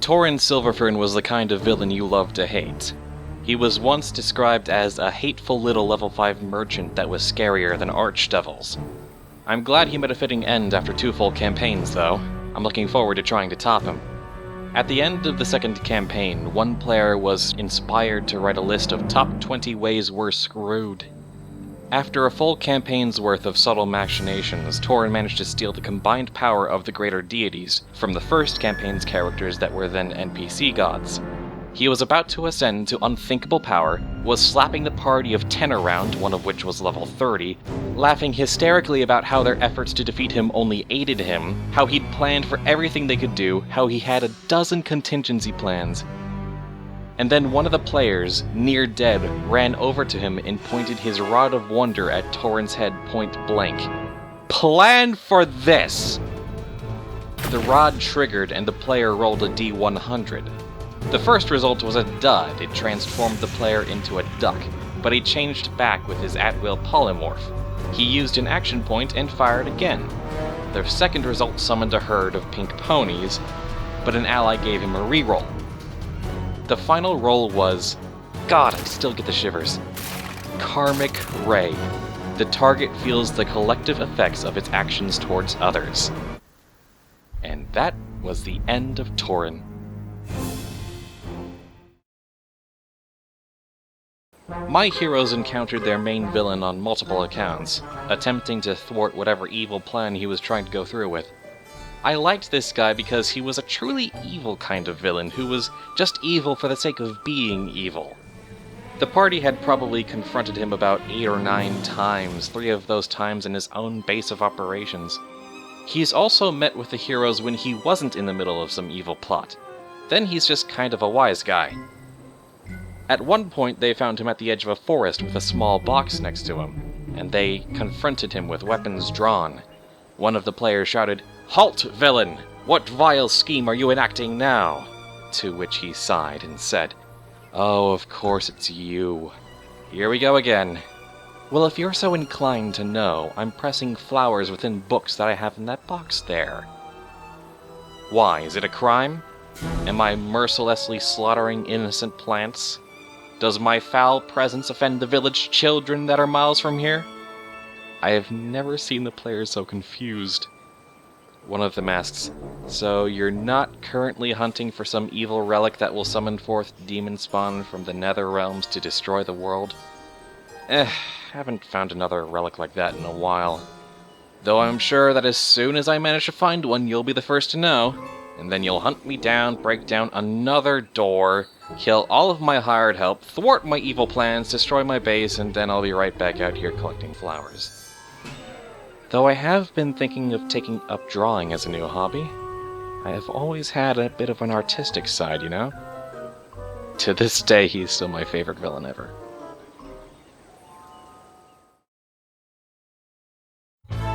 Torrin Silverfern was the kind of villain you love to hate. He was once described as a hateful little level 5 merchant that was scarier than archdevils. I'm glad he met a fitting end after 2 full campaigns, though. I'm looking forward to trying to top him. At the end of the second campaign, one player was inspired to write a list of top 20 ways we're screwed. After a full campaign's worth of subtle machinations, Torrin managed to steal the combined power of the greater deities from the first campaign's characters that were then NPC gods. He was about to ascend to unthinkable power, was slapping the party of 10 around, one of which was level 30, laughing hysterically about how their efforts to defeat him only aided him, how he'd planned for everything they could do, how he had a dozen contingency plans. And then one of the players, near dead, ran over to him and pointed his Rod of Wonder at Torrin's head point blank. Plan for this! The rod triggered and the player rolled a D100. The first result was a dud. It transformed the player into a duck, but he changed back with his at-will polymorph. He used an action point and fired again. The second result summoned a herd of pink ponies, but an ally gave him a reroll. The final roll was... God, I still get the shivers. Karmic Ray. The target feels the collective effects of its actions towards others. And that was the end of Torrin. My heroes encountered their main villain on multiple accounts, attempting to thwart whatever evil plan he was trying to go through with. I liked this guy because he was a truly evil kind of villain who was just evil for the sake of being evil. The party had probably confronted him about 8 or 9 times, 3 of those times in his own base of operations. He's also met with the heroes when he wasn't in the middle of some evil plot. Then he's just kind of a wise guy. At one point, they found him at the edge of a forest with a small box next to him, and they confronted him with weapons drawn. One of the players shouted, "Halt, villain! What vile scheme are you enacting now?" To which he sighed and said, "Oh, of course it's you. Here we go again. Well, if you're so inclined to know, I'm pressing flowers within books that I have in that box there." Why, is it a crime? Am I mercilessly slaughtering innocent plants? Does my foul presence offend the village children that are miles from here? I have never seen the players so confused. One of them asks, "So you're not currently hunting for some evil relic that will summon forth demon spawn from the nether realms to destroy the world?" Haven't found another relic like that in a while. Though I'm sure that as soon as I manage to find one, you'll be the first to know. And then you'll hunt me down, break down another door, kill all of my hired help, thwart my evil plans, destroy my base, and then I'll be right back out here collecting flowers. Though I have been thinking of taking up drawing as a new hobby. I have always had a bit of an artistic side, you know? To this day, he's still my favorite villain ever.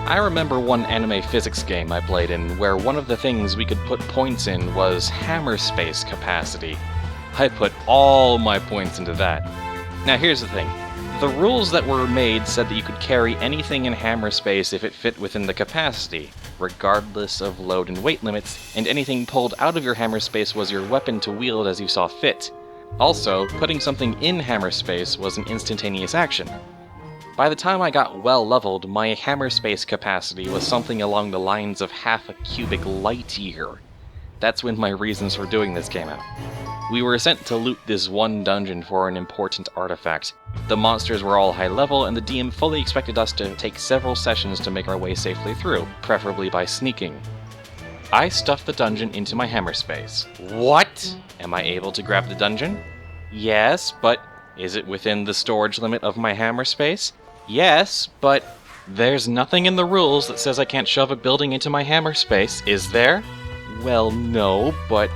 I remember one anime physics game I played in where one of the things we could put points in was hammer space capacity. I put all my points into that. Now here's the thing. The rules that were made said that you could carry anything in hammer space if it fit within the capacity, regardless of load and weight limits, and anything pulled out of your hammer space was your weapon to wield as you saw fit. Also, putting something in hammer space was an instantaneous action. By the time I got well leveled, my hammer space capacity was something along the lines of half a cubic light year. That's when my reasons for doing this came out. We were sent to loot this one dungeon for an important artifact. The monsters were all high level, and the DM fully expected us to take several sessions to make our way safely through, preferably by sneaking. I stuffed the dungeon into my hammer space. What? Am I able to grab the dungeon? Yes, but is it within the storage limit of my hammer space? Yes, but there's nothing in the rules that says I can't shove a building into my hammer space, is there? Well, no, but...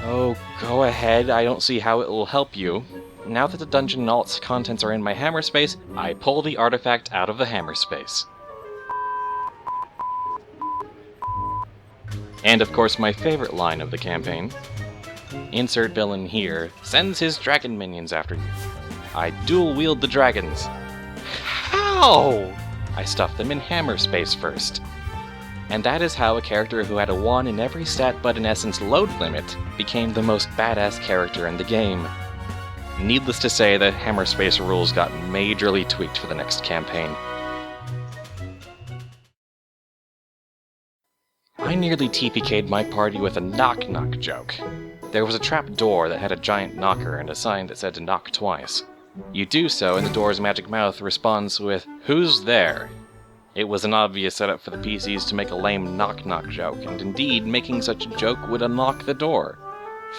Oh, go ahead, I don't see how it will help you. Now that the dungeon and all its contents are in my hammer space, I pull the artifact out of the hammer space. And of course my favorite line of the campaign. Insert villain here, sends his dragon minions after you. I dual wield the dragons. How? I stuff them in hammer space first. And that is how a character who had a 1 in every stat but in essence load limit became the most badass character in the game. Needless to say, the Hammer Space rules got majorly tweaked for the next campaign. I nearly TPK'd my party with a knock-knock joke. There was a trap door that had a giant knocker and a sign that said to knock twice. You do so, and the door's magic mouth responds with, "Who's there?" It was an obvious setup for the PCs to make a lame knock-knock joke, and indeed, making such a joke would unlock the door.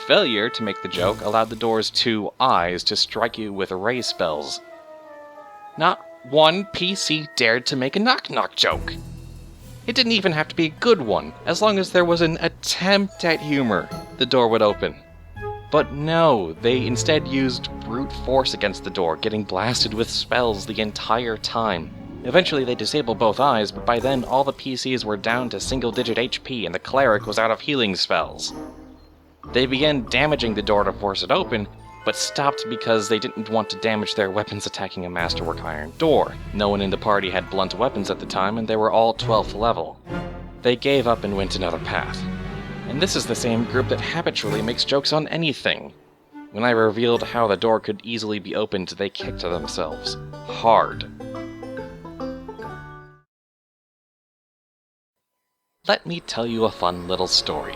Failure to make the joke allowed the door's 2 eyes to strike you with ray spells. Not one PC dared to make a knock-knock joke. It didn't even have to be a good one. As long as there was an attempt at humor, the door would open. But no, they instead used brute force against the door, getting blasted with spells the entire time. Eventually they disabled both eyes, but by then all the PCs were down to single-digit HP and the cleric was out of healing spells. They began damaging the door to force it open, but stopped because they didn't want to damage their weapons attacking a masterwork iron door. No one in the party had blunt weapons at the time, and they were all 12th level. They gave up and went another path. And this is the same group that habitually makes jokes on anything. When I revealed how the door could easily be opened, they kicked themselves. Hard. Let me tell you a fun little story.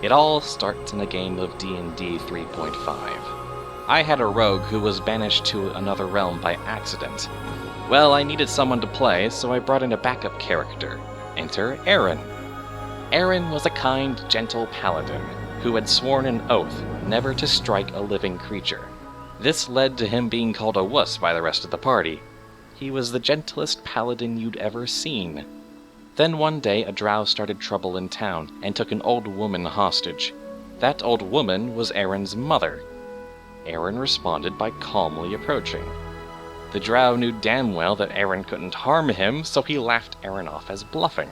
It all starts in a game of D&D 3.5. I had a rogue who was banished to another realm by accident. Well, I needed someone to play, so I brought in a backup character. Enter Aaron. Aaron was a kind, gentle paladin who had sworn an oath never to strike a living creature. This led to him being called a wuss by the rest of the party. He was the gentlest paladin you'd ever seen. Then one day a drow started trouble in town and took an old woman hostage. That old woman was Aaron's mother. Aaron responded by calmly approaching. The drow knew damn well that Aaron couldn't harm him, so he laughed Aaron off as bluffing.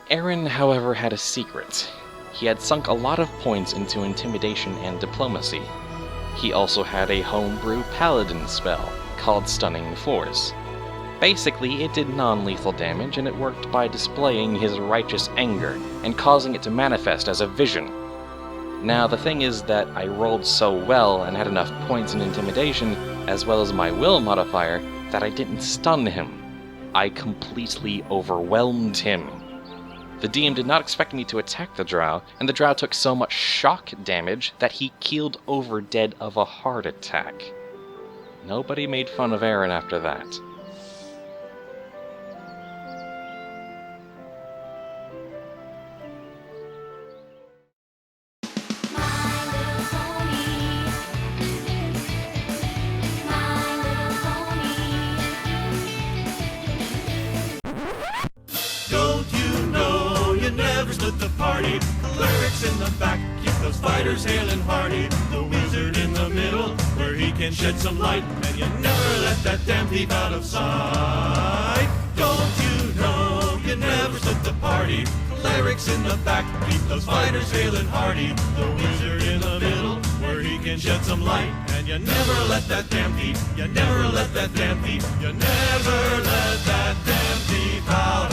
Aaron, however, had a secret. He had sunk a lot of points into intimidation and diplomacy. He also had a homebrew paladin spell called Stunning Force. Basically, it did non-lethal damage, and it worked by displaying his righteous anger and causing it to manifest as a vision. Now, the thing is that I rolled so well and had enough points in intimidation, as well as my will modifier, that I didn't stun him. I completely overwhelmed him. The DM did not expect me to attack the drow, and the drow took so much shock damage that he keeled over dead of a heart attack. Nobody made fun of Aaron after that. Clerics in the back, keep those fighters hale and hearty. The wizard in the middle, where he can shed some light. And you never let that damn thief out of sight. Don't you know you never split the party? Clerics in the back, keep those fighters hale and hearty. The wizard in the middle, where he can shed some light. And you never let that damn thief, you never let that damn thief, you never let that damn thief out